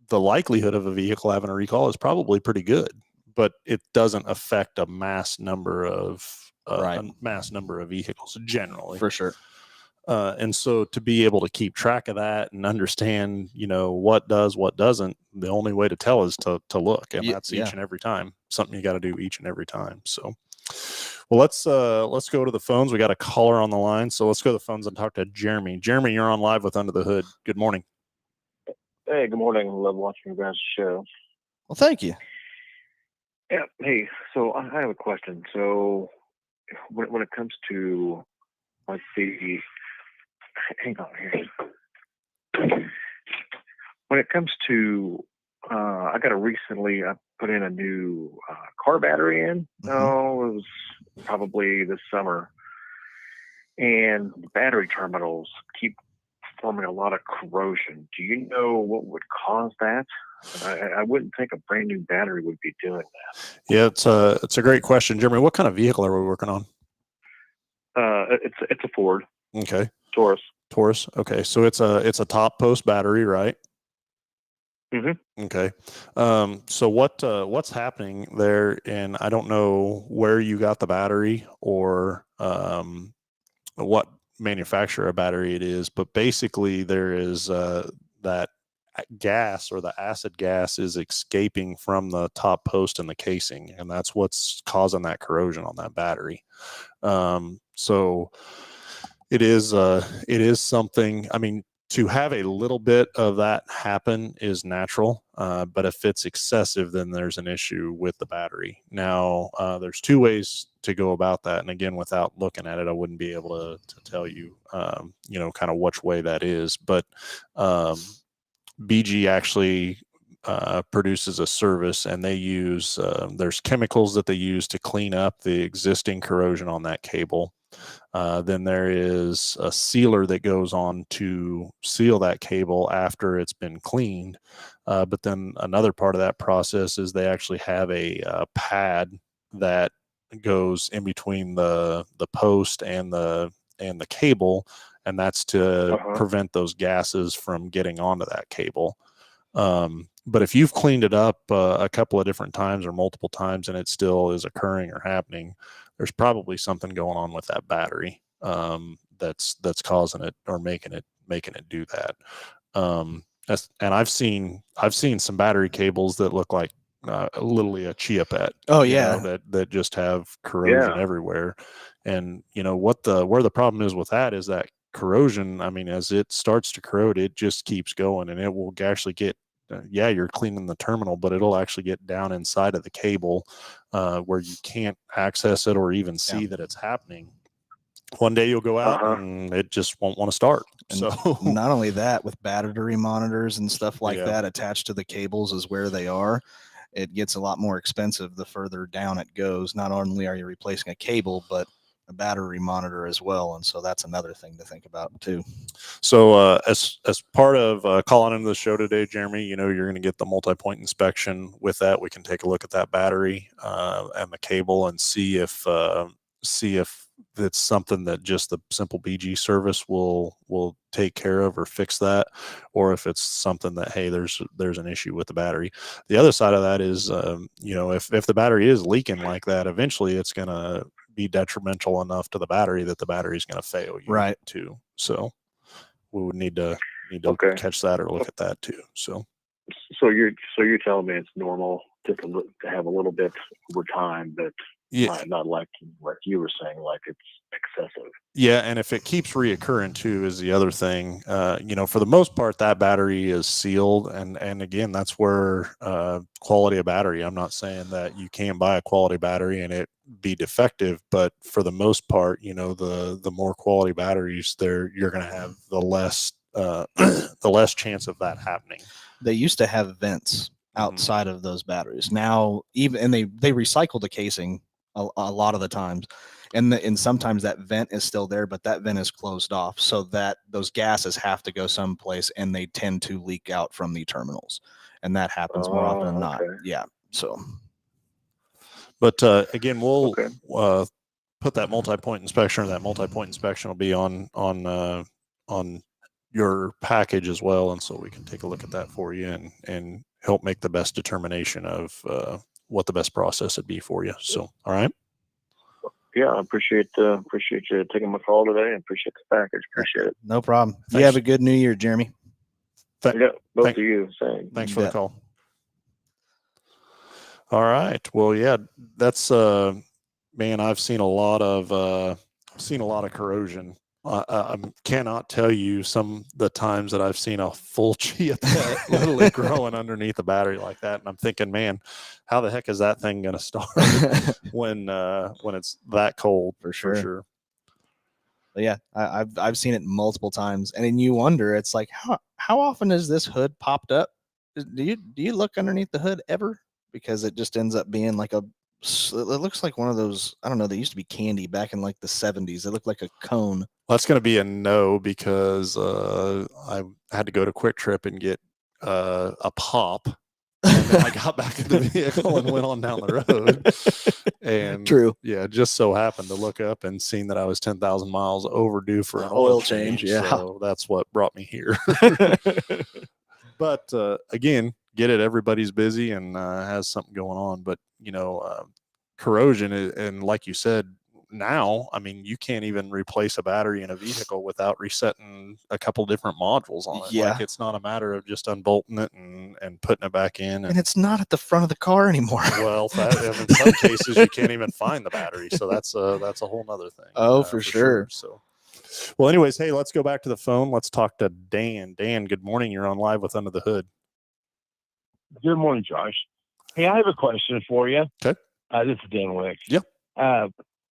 [SPEAKER 1] the likelihood of a vehicle having a recall is probably pretty good, but it doesn't affect a mass number of vehicles generally.
[SPEAKER 2] For sure.
[SPEAKER 1] And so to be able to keep track of that and understand, what does, what doesn't, the only way to tell is to look. And that's each and every time something you got to do each and every time. So, well, let's go to the phones. We got a caller on the line. So let's go to the phones and talk to Jeremy. Jeremy, you're on live with Under the Hood. Good morning.
[SPEAKER 4] Hey, good morning. Love watching you guys' show.
[SPEAKER 2] Well, thank you.
[SPEAKER 4] Yeah. Hey, so I have a question. So when it comes to, like, hang on here. When it comes to, I put in a new car battery in.
[SPEAKER 2] Mm-hmm.
[SPEAKER 4] Oh, it was probably this summer. And the battery terminals keep forming a lot of corrosion. Do you know what would cause that? I wouldn't think a brand new battery would be doing that.
[SPEAKER 1] Yeah, it's a great question, Jeremy. What kind of vehicle are we working on?
[SPEAKER 4] It's a Ford.
[SPEAKER 1] Okay.
[SPEAKER 4] Taurus.
[SPEAKER 1] Okay, so it's a top post battery, right?
[SPEAKER 4] Mm-hmm.
[SPEAKER 1] Okay. So what's happening there? And I don't know where you got the battery or what manufacturer of battery it is, but basically there is that gas, or the acid gas, is escaping from the top post and the casing, and that's what's causing that corrosion on that battery. So it is something, I mean, to have a little bit of that happen is natural, but if it's excessive, then there's an issue with the battery. Now, there's two ways to go about that, and again, without looking at it, I wouldn't be able to tell you, kind of which way that is. But BG actually produces a service, and they use there's chemicals that they use to clean up the existing corrosion on that cable. Then there is a sealer that goes on to seal that cable after it's been cleaned. But then another part of that process is they actually have a pad that goes in between the post and the cable, and that's to prevent those gases from getting onto that cable. But if you've cleaned it up a couple of different times or multiple times and it still is occurring or happening, there's probably something going on with that battery that's causing it or making it do that. And I've seen some battery cables that look like literally a chia pet.
[SPEAKER 2] Oh yeah,
[SPEAKER 1] that just have corrosion everywhere. And where the problem is with that is that corrosion. I mean, as it starts to corrode, it just keeps going, and it will actually get yeah, you're cleaning the terminal, but it'll actually get down inside of the cable where you can't access it or even see that it's happening. One day you'll go out and it just won't want to start.
[SPEAKER 2] And
[SPEAKER 1] so
[SPEAKER 2] not only that, with battery monitors and stuff like
[SPEAKER 1] Yeah.
[SPEAKER 2] that attached to the cables is where they are. It gets a lot more expensive the further down it goes. Not only are you replacing a cable, but a battery monitor as well. And so that's another thing to think about too.
[SPEAKER 1] So as part of calling into the show today, Jeremy, you know, you're going to get the multi-point inspection. With that, we can take a look at that battery and the cable and see if it's something that just the simple BG service will take care of or fix that, or if it's something that, hey, there's an issue with the battery. The other side of that is, you know, if the battery is leaking like that, eventually it's going to be detrimental enough to the battery that the battery is going to fail you
[SPEAKER 2] Right.
[SPEAKER 1] too. So we would need to catch that or look at that too. So
[SPEAKER 4] you're telling me it's normal to have a little bit over time, but
[SPEAKER 1] yeah,
[SPEAKER 4] not like you were saying, like it's excessive.
[SPEAKER 1] Yeah, and if it keeps reoccurring too is the other thing. You know, for the most part, that battery is sealed, and again, that's where quality of battery. I'm not saying that you can't buy a quality battery and it be defective, but for the most part, you know, the more quality batteries, you're going to have the less the less chance of that happening.
[SPEAKER 2] They used to have vents outside of those batteries. Now, and they recycle the casing a lot of the times, and sometimes that vent is still there, but that vent is closed off, so that those gases have to go someplace, and they tend to leak out from the terminals, and that happens more often than not. Yeah. So,
[SPEAKER 1] but again, we'll put that multi-point inspection, or that multi-point inspection will be on your package as well, and so we can take a look at that for you and help make the best determination of what the best process would be for you. So, all right.
[SPEAKER 4] Yeah, I appreciate you taking my call today, and appreciate the package. Appreciate it.
[SPEAKER 2] No problem.
[SPEAKER 1] Thanks.
[SPEAKER 2] You have a good New Year, Jeremy.
[SPEAKER 4] Yeah, both of you. Same.
[SPEAKER 1] Thanks for the call. All right. Well, yeah, that's man, I've seen a lot of corrosion. I cannot tell you the times that I've seen a full chia pet literally growing underneath the battery like that, and I'm thinking, man, how the heck is that thing going to start when it's that cold?
[SPEAKER 2] For sure. But yeah, I've seen it multiple times, and then you wonder, it's like, how often is this hood popped up? Do you look underneath the hood ever? Because it just ends up being like it looks like one of those, I don't know, they used to be candy back in like the 70s. It looked like a cone.
[SPEAKER 1] Well, that's going to be a no, because I had to go to Quick Trip and get a pop, and then I got back in the vehicle and went on down the road. And
[SPEAKER 2] True.
[SPEAKER 1] Yeah, just so happened to look up and seen that I was 10,000 miles overdue for an
[SPEAKER 2] oil change. Yeah,
[SPEAKER 1] so that's what brought me here. But again, get it. Everybody's busy and has something going on. But you know, corrosion and like you said, now, I mean, you can't even replace a battery in a vehicle without resetting a couple different modules on it.
[SPEAKER 2] Yeah.
[SPEAKER 1] Like, it's not a matter of just unbolting it and putting it back in.
[SPEAKER 2] And it's not at the front of the car anymore.
[SPEAKER 1] Well, in some cases, you can't even find the battery. So that's a whole nother thing.
[SPEAKER 2] Oh, for sure.
[SPEAKER 1] So, well, anyways, hey, let's go back to the phone. Let's talk to Dan. Dan, good morning. You're on Live with Under the Hood.
[SPEAKER 5] Good morning, Josh. Hey, I have a question for you.
[SPEAKER 1] Okay.
[SPEAKER 5] This is Dan Wick.
[SPEAKER 1] Yep.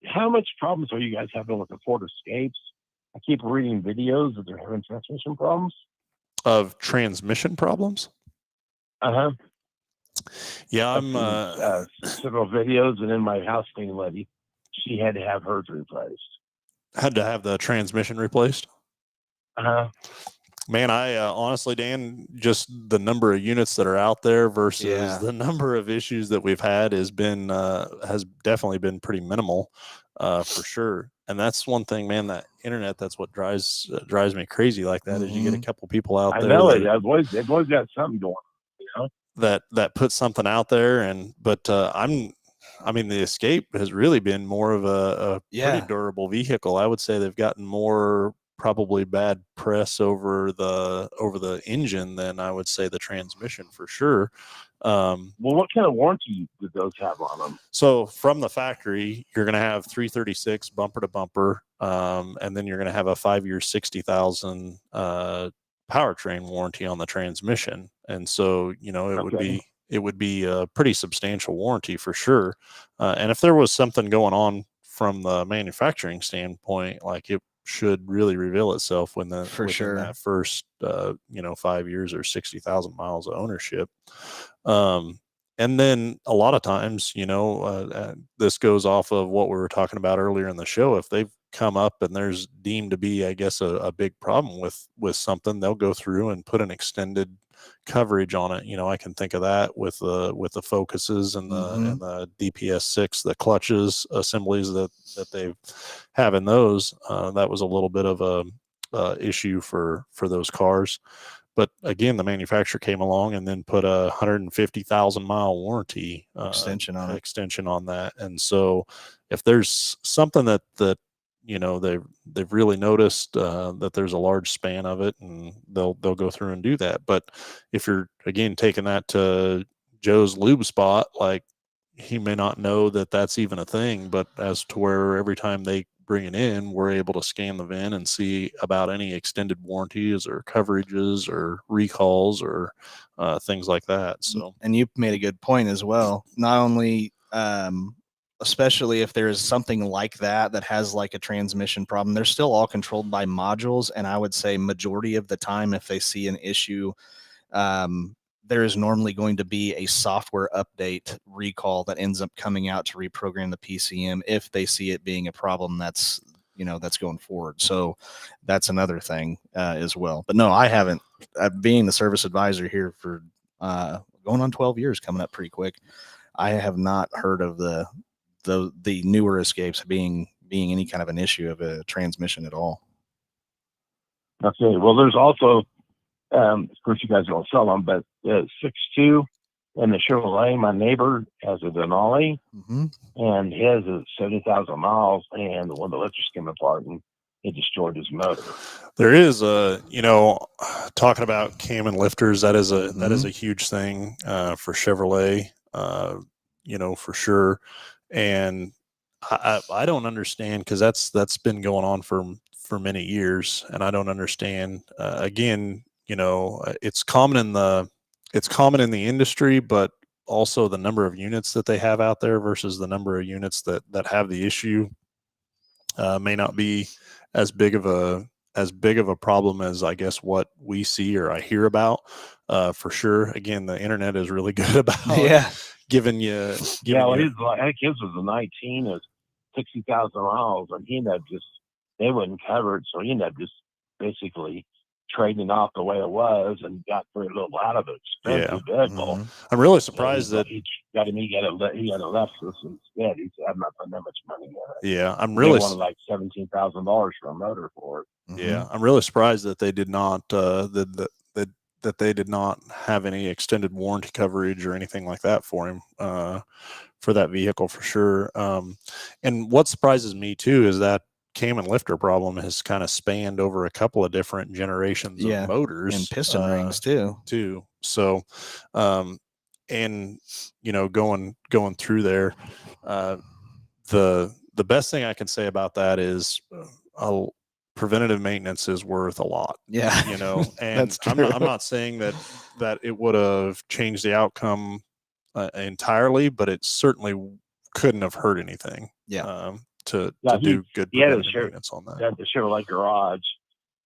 [SPEAKER 5] How much problems are you guys having with the Ford Escapes? I keep reading videos that they're having transmission problems.
[SPEAKER 1] Of transmission problems?
[SPEAKER 5] Uh-huh.
[SPEAKER 1] Yeah, I'm
[SPEAKER 5] several videos, and then my house cleaning lady, she had to have hers replaced.
[SPEAKER 1] Had to have the transmission replaced?
[SPEAKER 5] Uh-huh.
[SPEAKER 1] Man, I honestly, Dan, just the number of units that are out there versus the number of issues that we've had has definitely been pretty minimal, for sure. And that's one thing, man. That internet, that's what drives me crazy like that. Is you get a couple people out there.
[SPEAKER 5] I know it. They've always got something going on, you know.
[SPEAKER 1] That put something out there, but I mean, the Escape has really been more of a pretty durable vehicle. I would say they've gotten more probably bad press over the engine than I would say the transmission, for sure.
[SPEAKER 5] Well, what kind of warranty did those have on them?
[SPEAKER 1] So from the factory, you're going to have 336 bumper to bumper, and then you're going to have a 5-year 60,000 powertrain warranty on the transmission. And so,
[SPEAKER 5] Okay.
[SPEAKER 1] it would be a pretty substantial warranty for sure. And if there was something going on from the manufacturing standpoint, like it should really reveal itself
[SPEAKER 2] For
[SPEAKER 1] within
[SPEAKER 2] sure.
[SPEAKER 1] that first 5 years or 60,000 miles of ownership. Um, and then a lot of times, this goes off of what we were talking about earlier in the show. If they've come up and there's deemed to be, I guess, a big problem with something, they'll go through and put an extended coverage on it. I can think of that with the focuses and the DPS6, the clutches assemblies that they have in those. That was a little bit of a issue for those cars. But again, the manufacturer came along and then put a 150,000-mile warranty
[SPEAKER 2] Extension on it.
[SPEAKER 1] extension on that. And so, if there's something that they've really noticed that there's a large span of it, and they'll go through and do that. But if you're again taking that to Joe's lube spot, like he may not know that that's even a thing, but as to where every time they bring it in, we're able to scan the VIN and see about any extended warranties or coverages or recalls or things like that. So,
[SPEAKER 2] and you made a good point as well. Not only, especially if there's something like that has like a transmission problem, they're still all controlled by modules. And I would say majority of the time, if they see an issue, there is normally going to be a software update recall that ends up coming out to reprogram the PCM if they see it being a problem that's going forward. So that's another thing as well. But no, I haven't. Being the service advisor here for going on 12 years, coming up pretty quick, I have not heard of the newer escapes being any kind of an issue of a transmission at all.
[SPEAKER 5] Okay. Well, there's also, of course, you guys don't sell them, but 6.2 and the Chevrolet. My neighbor has a Denali, and his is 70,000 miles, and one of the electrics came apart and it destroyed his motor.
[SPEAKER 1] There is talking about cam and lifters. That is a huge thing for Chevrolet, for sure. And I don't understand, because that's been going on for many years, and I don't understand. Again, it's common in the industry, but also the number of units that they have out there versus the number of units that have the issue may not be as big of a problem as, I guess, what we see or I hear about. For sure. Again, the internet is really good about giving you.
[SPEAKER 5] I think his was a 19 of 60,000 miles, and he ended up they wouldn't cover it, so he ended up just basically trading off the way it was and got very little out of it. Expensive vehicle.
[SPEAKER 1] I'm really surprised that
[SPEAKER 5] he had a Lexus instead. He said, "I'm not putting that much money in it."
[SPEAKER 1] Yeah, I'm really
[SPEAKER 5] wanted like $17,000 for a motor for it.
[SPEAKER 1] Yeah, I'm really surprised that they did not that they did not have any extended warranty coverage or anything like that for him for that vehicle, for sure. And what surprises me too is that cam and lifter problem has kind of spanned over a couple of different generations of motors
[SPEAKER 2] and piston rings too.
[SPEAKER 1] So, and going through there, the best thing I can say about that is preventative maintenance is worth a lot.
[SPEAKER 2] Yeah,
[SPEAKER 1] and I'm not saying that it would have changed the outcome entirely, but it certainly couldn't have hurt anything. To do good preventative maintenance on that.
[SPEAKER 5] At the Chevrolet garage,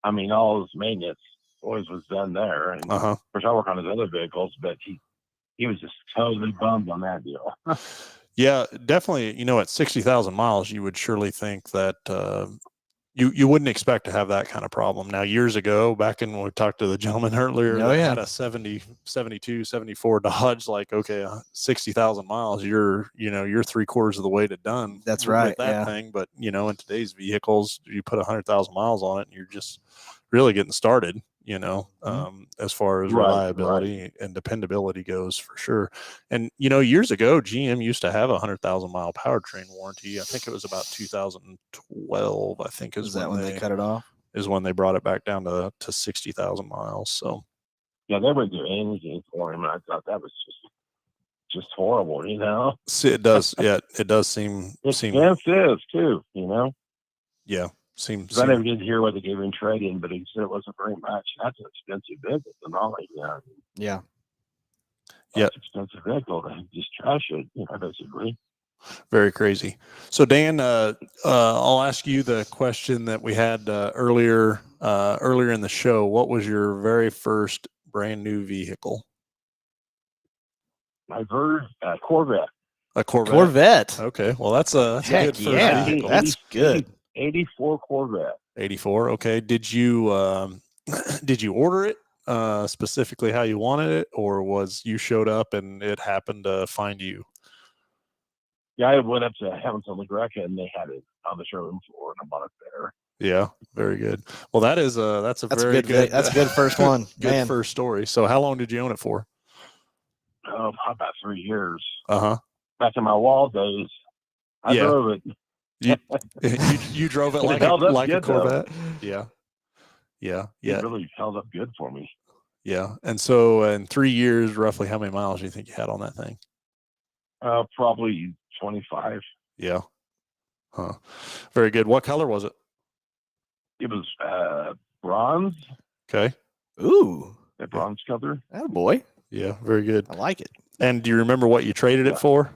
[SPEAKER 5] I mean, all his maintenance always was done there. And of course, I work on his other vehicles, but he was just totally bummed on that deal.
[SPEAKER 1] Yeah, definitely. At 60,000 miles, you would surely think that you wouldn't expect to have that kind of problem. Now, years ago, back when we talked to the gentleman earlier that had a 72, 74 Dodge, like, okay, 60,000 miles, you're 3/4 of the way to done.
[SPEAKER 2] That's right.
[SPEAKER 1] With that thing. But, in today's vehicles, you put 100,000 miles on it and you're just really getting started, as far as reliability and dependability goes, for sure. And, years ago, GM used to have a 100,000-mile powertrain warranty. I think it was about 2012, I think
[SPEAKER 2] is that when they cut it off?
[SPEAKER 1] Is when they brought it back down to 60,000 miles. So,
[SPEAKER 5] yeah, they wouldn't do anything for him. And I thought that was just horrible,
[SPEAKER 1] See, it does. Yeah, it does seem
[SPEAKER 5] expensive too,
[SPEAKER 1] Yeah. Seems
[SPEAKER 5] 'Cause I never did hear what they gave in trade-in, but he said it wasn't very much. That's an expensive vehicle, Denali. Yeah,
[SPEAKER 2] Yeah.
[SPEAKER 5] that's expensive vehicle. They just trash it. Basically.
[SPEAKER 1] very crazy. So Dan, I'll ask you the question that we had earlier in the show. What was your very first brand new vehicle?
[SPEAKER 5] My Corvette.
[SPEAKER 1] A Corvette.
[SPEAKER 2] Corvette.
[SPEAKER 1] Okay, well that's a
[SPEAKER 2] Heck
[SPEAKER 1] good first
[SPEAKER 2] yeah.
[SPEAKER 1] vehicle.
[SPEAKER 2] That's good.
[SPEAKER 5] 84 Corvette.
[SPEAKER 1] 84. Okay, did you order it specifically how you wanted it, or was you showed up and it happened to find you?
[SPEAKER 5] Yeah, I went up to Hambelton, LaGreca, and they had it on the showroom floor, and I bought it there.
[SPEAKER 1] Yeah, very good. Well, that's a very
[SPEAKER 2] good. That's a good first one.
[SPEAKER 1] Good
[SPEAKER 2] Man.
[SPEAKER 1] first story. So, how long did you own it for?
[SPEAKER 5] Oh, about 3 years.
[SPEAKER 1] Uh-huh.
[SPEAKER 5] Back in my wall days, I
[SPEAKER 1] Yeah.
[SPEAKER 5] drove it.
[SPEAKER 1] You drove it
[SPEAKER 5] But it
[SPEAKER 1] like
[SPEAKER 5] held up
[SPEAKER 1] a
[SPEAKER 5] good, though.
[SPEAKER 1] Corvette. Yeah.
[SPEAKER 5] It really held up good for me.
[SPEAKER 1] Yeah. And so, in 3 years, roughly, how many miles do you think you had on that thing?
[SPEAKER 5] Probably 25.
[SPEAKER 1] Yeah. Huh. Very good. What color was it?
[SPEAKER 5] It was bronze.
[SPEAKER 1] Okay.
[SPEAKER 2] Ooh.
[SPEAKER 5] A bronze color.
[SPEAKER 2] Oh boy.
[SPEAKER 1] Yeah. Very good.
[SPEAKER 2] I like it.
[SPEAKER 1] And do you remember what you traded it for?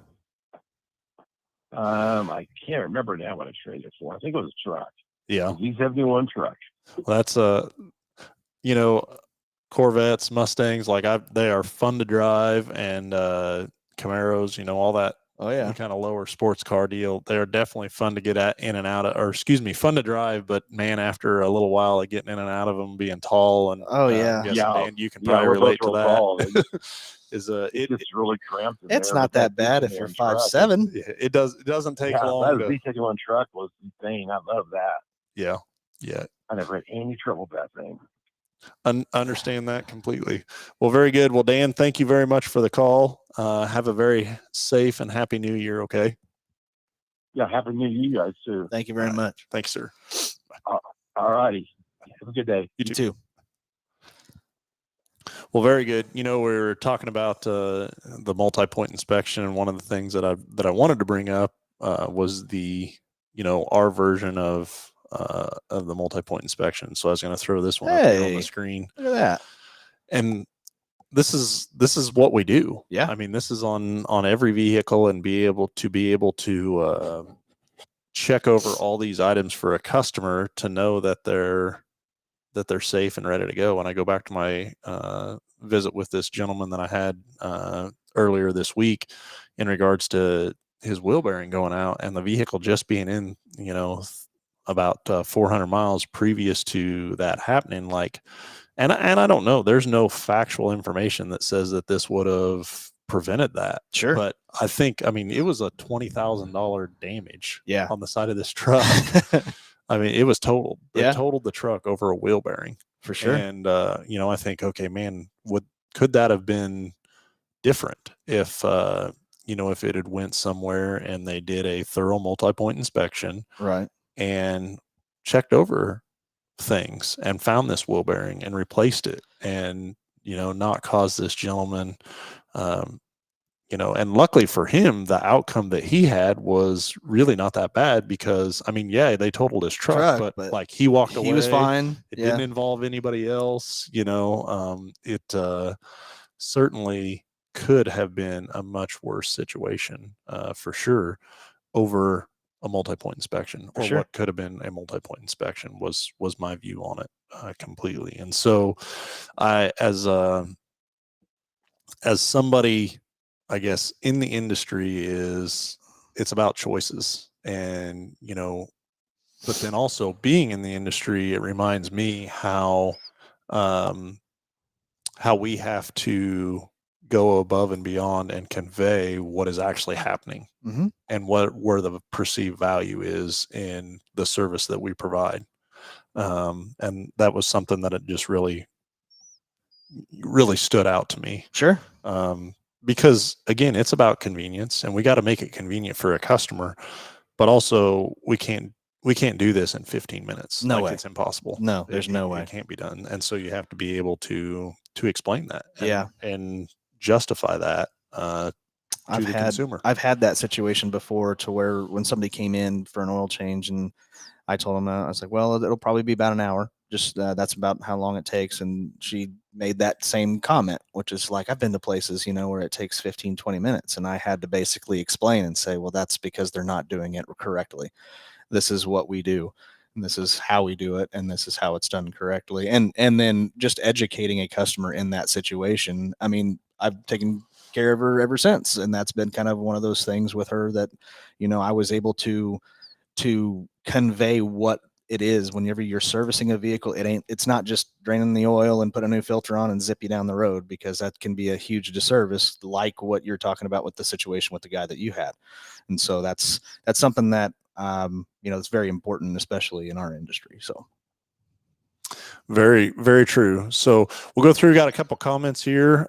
[SPEAKER 5] I can't remember now what I traded it for. I think it was a truck.
[SPEAKER 1] Yeah.
[SPEAKER 5] A Z71 truck.
[SPEAKER 1] Well, that's Corvettes, Mustangs, they are fun to drive, and Camaros, all that.
[SPEAKER 2] Oh yeah.
[SPEAKER 1] Kind of lower sports car deal. They're definitely fun to get in and out of, or excuse me, fun to drive. But man, after a little while of getting in and out of them, being tall and Dan, you can probably relate to that.
[SPEAKER 5] It's really cramped.
[SPEAKER 2] It's not that bad if you're 5'7".
[SPEAKER 1] It doesn't take long.
[SPEAKER 5] That Z71 truck was insane. I love that.
[SPEAKER 1] Yeah.
[SPEAKER 5] I never had any trouble with that thing.
[SPEAKER 1] Understand that completely. Well, very good. Well, Dan, thank you very much for the call. Have a very safe and happy new year. Okay.
[SPEAKER 5] Yeah. Happy New Year, you guys too.
[SPEAKER 2] Thank you very much.
[SPEAKER 1] Thanks, sir.
[SPEAKER 5] All righty. Have a good day.
[SPEAKER 2] You too.
[SPEAKER 1] Well, very good. We were talking about the multi-point inspection, and one of the things that I wanted to bring up was our version of the multi-point inspection. So I was going to throw this one up here on the screen.
[SPEAKER 2] Look at that.
[SPEAKER 1] And this is what we do.
[SPEAKER 2] Yeah.
[SPEAKER 1] I mean, this is on every vehicle, and be able to check over all these items for a customer to know that they're safe and ready to go. When I go back to my visit with this gentleman that I had earlier this week in regards to his wheel bearing going out and the vehicle just being in, about 400 miles previous to that happening, and I don't know, there's no factual information that says that this would have prevented that.
[SPEAKER 2] Sure.
[SPEAKER 1] But I think, it was a $20,000 damage on the side of this truck. It was totaled. They totaled the truck over a wheel bearing.
[SPEAKER 2] For sure.
[SPEAKER 1] And, I think, okay, man, could that have been different if it had went somewhere and they did a thorough multi-point inspection,
[SPEAKER 2] right,
[SPEAKER 1] and checked over things and found this wheel bearing and replaced it, and not cause this gentleman, and luckily for him, the outcome that he had was really not that bad, because they totaled his truck, but he walked away.
[SPEAKER 2] He was fine.
[SPEAKER 1] It didn't involve anybody else. It certainly could have been a much worse situation, for sure, over a multi-point inspection, or what could have been a multi-point inspection was my view on it, completely. And so I, as somebody, I guess, in the industry, it's about choices, and, but then also being in the industry, it reminds me how we have to go above and beyond and convey what is actually happening,
[SPEAKER 2] mm-hmm.
[SPEAKER 1] and where the perceived value is in the service that we provide. And that was something that it just really stood out to me.
[SPEAKER 2] Sure.
[SPEAKER 1] Because again, it's about convenience, and we got to make it convenient for a customer, but also we can't do this in 15 minutes.
[SPEAKER 2] No way.
[SPEAKER 1] It's impossible.
[SPEAKER 2] No, there's no way.
[SPEAKER 1] It can't be done. And so you have to be able to explain that,
[SPEAKER 2] and
[SPEAKER 1] justify that, to the consumer.
[SPEAKER 2] I've had that situation before, to where when somebody came in for an oil change, and I told them, I was like, well, it'll probably be about an hour. Just that's about how long it takes. And she made that same comment, which is like, I've been to places, where it takes 15, 20 minutes. And I had to basically explain and say, well, that's because they're not doing it correctly. This is what we do, and this is how we do it, and this is how it's done correctly. And then just educating a customer in that situation. I mean, I've taken care of her ever since. And that's been kind of one of those things with her that, I was able to convey what it is. Whenever you're servicing a vehicle, it's not just draining the oil and put a new filter on and zip you down the road, because that can be a huge disservice, like what you're talking about with the situation with the guy that you had. And so that's something that, it's very important, especially in our industry. So.
[SPEAKER 1] Very, very true. So we'll go through. We got a couple comments here.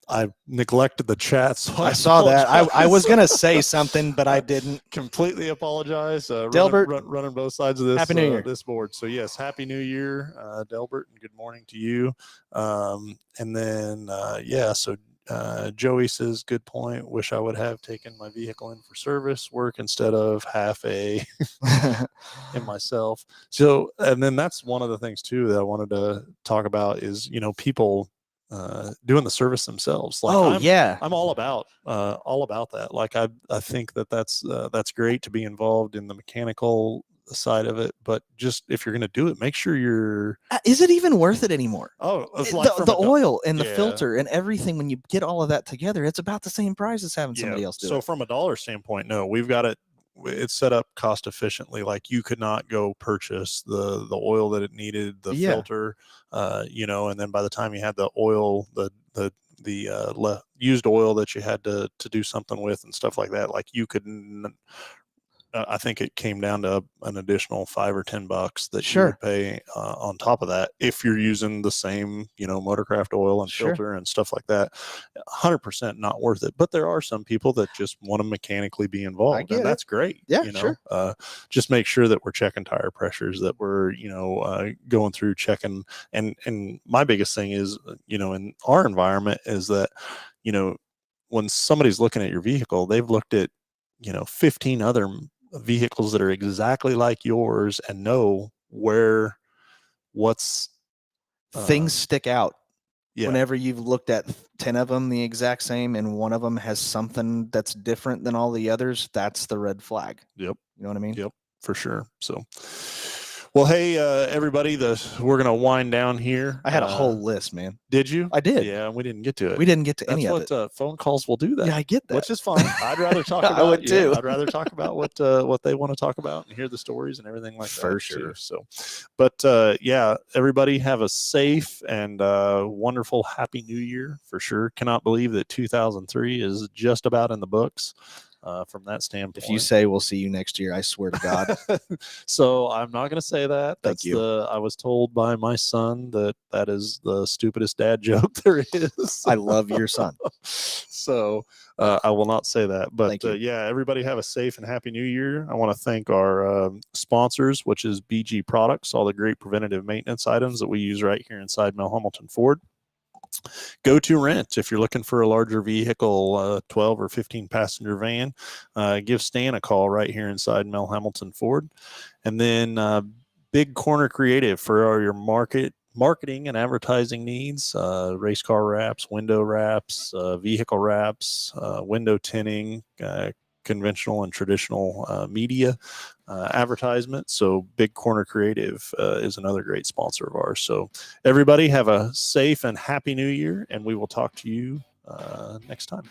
[SPEAKER 1] I neglected the chat, so
[SPEAKER 2] I saw that. I was going to say something, but I didn't.
[SPEAKER 1] Completely apologize.
[SPEAKER 2] Delbert,
[SPEAKER 1] running both sides of this.
[SPEAKER 2] Happy New Year.
[SPEAKER 1] This board. So yes, Happy New Year, Delbert, and good morning to you. And then so Joey says, good point. Wish I would have taken my vehicle in for service work instead of half a in myself. So, and then that's one of the things too that I wanted to talk about is, people doing the service themselves. Like, I'm all about that. Like, I think that's great to be involved in the mechanical side of it, but just if you're going to do it, make sure you're.
[SPEAKER 2] Is it even worth it anymore?
[SPEAKER 1] Oh, it's like
[SPEAKER 2] the oil and the filter and everything. When you get all of that together, it's about the same price as having somebody else do it.
[SPEAKER 1] So from a dollar standpoint, no, we've got it. It's set up cost efficiently. Like, you could not go purchase the oil that it needed, the filter, and then by the time you had the oil, the used oil that you had to do something with and stuff like that, like, you could. I think it came down to an additional $5 or $10 that you would pay on top of that if you're using the same, Motorcraft oil and filter and stuff like that. 100% not worth it. But there are some people that just want to mechanically be involved, and that's great.
[SPEAKER 2] Yeah,
[SPEAKER 1] just make sure that we're checking tire pressures, that we're going through checking. And my biggest thing is, in our environment, is that when somebody's looking at your vehicle, they've looked at 15 other vehicles that are exactly like yours and know what's
[SPEAKER 2] things stick out. Whenever you've looked at 10 of them the exact same and one of them has something that's different than all the others, that's the red flag.
[SPEAKER 1] Yep.
[SPEAKER 2] You know what I mean?
[SPEAKER 1] Yep, for sure. So, well, hey, everybody, we're going to wind down here.
[SPEAKER 2] I had a whole list, man.
[SPEAKER 1] Did you?
[SPEAKER 2] I did.
[SPEAKER 1] Yeah, we didn't get to it.
[SPEAKER 2] We didn't get to any of it.
[SPEAKER 1] That's what phone calls will do that.
[SPEAKER 2] Yeah, I get that.
[SPEAKER 1] Which is fine. I'd rather talk about
[SPEAKER 2] I would too.
[SPEAKER 1] I'd rather talk about what they want to talk about and hear the stories and everything like that.
[SPEAKER 2] For sure.
[SPEAKER 1] Too. So, but everybody have a safe and wonderful Happy New Year for sure. Cannot believe that 2003 is just about in the books. From that standpoint,
[SPEAKER 2] if you say we'll see you next year, I swear to God.
[SPEAKER 1] So I'm not going to say that.
[SPEAKER 2] Thank you.
[SPEAKER 1] I was told by my son that is the stupidest dad joke there is.
[SPEAKER 2] I love your son.
[SPEAKER 1] So I will not say that. But everybody have a safe and Happy New Year. I want to thank our sponsors, which is BG Products, all the great preventative maintenance items that we use right here inside Hambelton Ford. Go to Rent if you're looking for a larger vehicle, 12 or 15 passenger van. Give Stan a call right here inside Hambelton Ford. And then Big Corner Creative for all your marketing and advertising needs, race car wraps, window wraps, vehicle wraps, window tinting, conventional and traditional media advertisement. So Big Corner Creative is another great sponsor of ours. So everybody have a safe and Happy New Year, and we will talk to you next time.